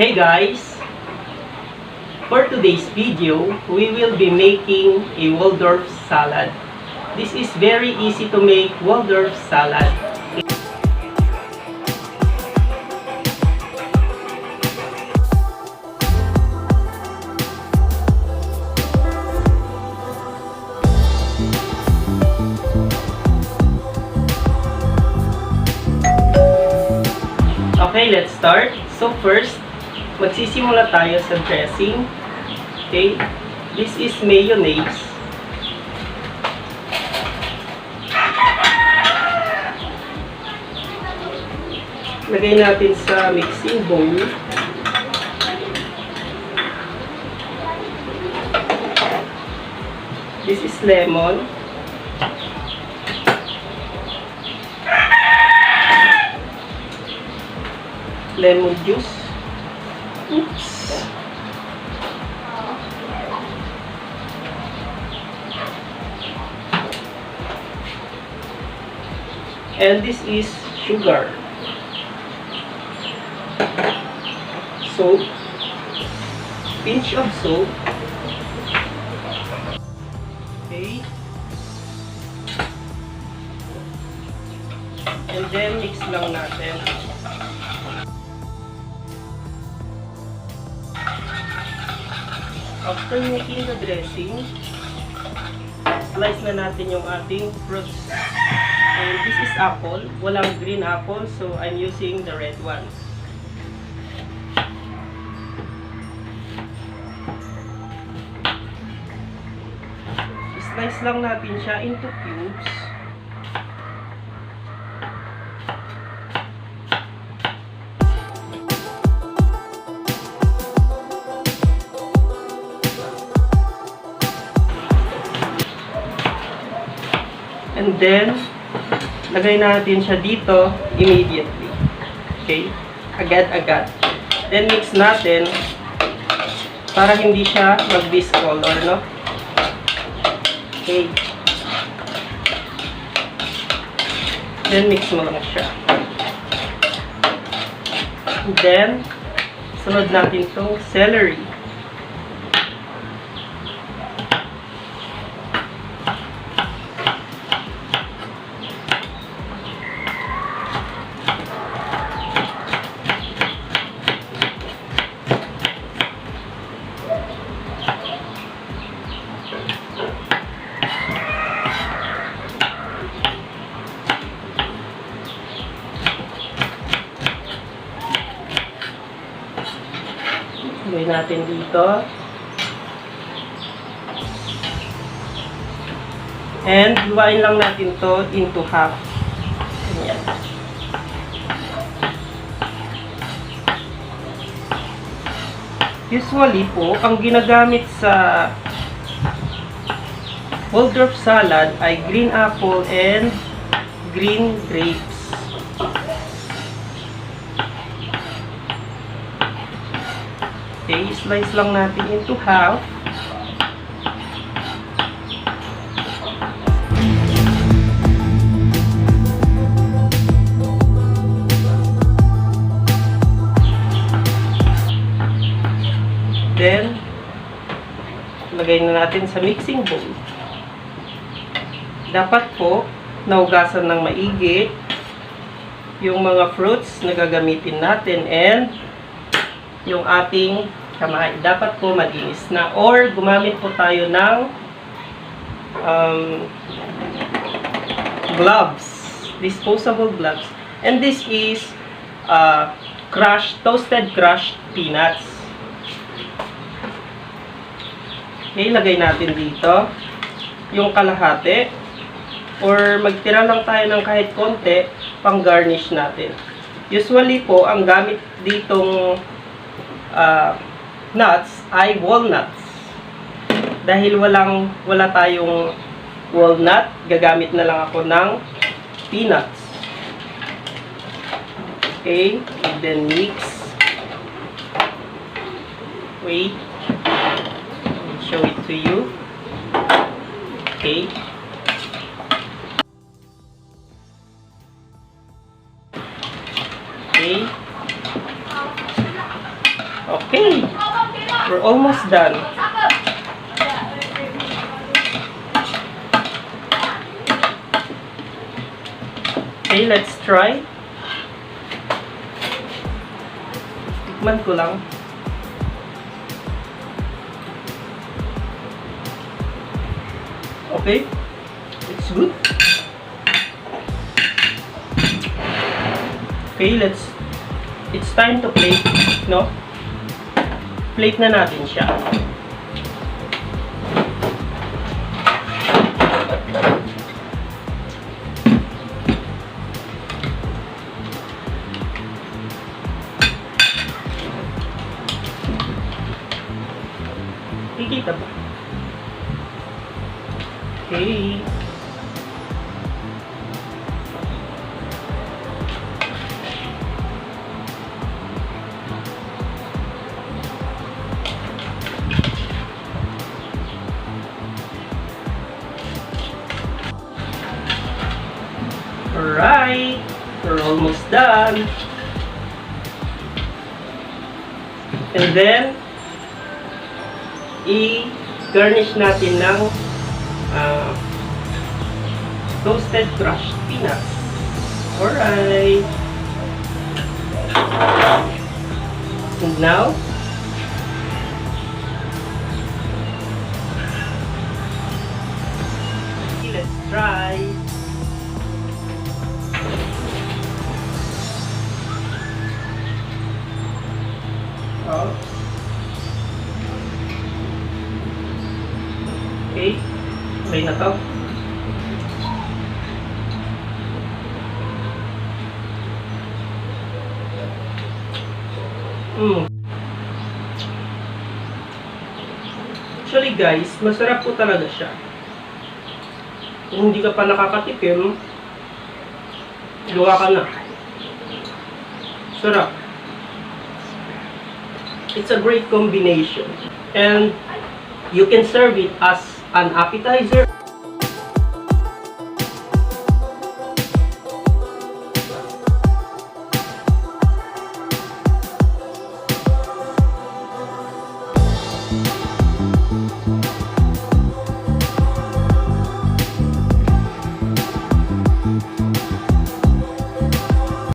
Hey guys! For today's video, we will be making a Waldorf salad. This is very easy to make Waldorf salad. Okay, let's start. So first, magsisimula tayo sa dressing. Okay, this is mayonnaise. Lagay natin sa mixing bowl. This is lemon. Lemon juice. Oops. And this is sugar. Salt. Pinch of salt. Okay. And then mix lang natin. After making the dressing, slice na natin yung ating fruits. And this is apple. Walang green apple, so I'm using the red ones. Slice lang natin siya into cubes. And then, lagay natin siya dito immediately. Okay? Agad-agad. Then, mix natin para hindi siya mag-discolor, no? Okay. Then, mix mo lang siya. And then, sunod natin itong celery. Gawin natin dito. And hiwain lang natin to into half. Ganyan. Usually po, ang ginagamit sa Waldorf salad ay green apple and green grapes. Okay, slice lang natin into half. Then, lagay na natin sa mixing bowl. Dapat po, naugasan ng maigi yung mga fruits na gagamitin natin and yung ating kamay. Dapat po malinis na. Or, gumamit po tayo ng gloves. Disposable gloves. And this is toasted crushed peanuts. Okay, lagay natin dito yung kalahati. Or, magtira lang tayo ng kahit konti pang garnish natin. Usually po, ang gamit ditong nuts ay walnuts. Dahil wala tayong walnut, gagamit na lang ako ng peanuts. Okay, and then mix. Wait, I'll show it to you. Okay. Okay. Okay, we're almost done. Okay, let's try. Tikman ko lang. Okay, it's good. Okay, it's time to plate, no? Plate na natin siya. Kikita ba? Okay. Alright, we're almost done. And then, i-garnish natin ng toasted crushed peanuts. Alright. And now, let's try. Okay, okay na to. Actually guys, masarap po talaga siya. Kung hindi ka pa nakakatikim, gawa ka na. Sarap. It's a great combination. And you can serve it as an appetizer.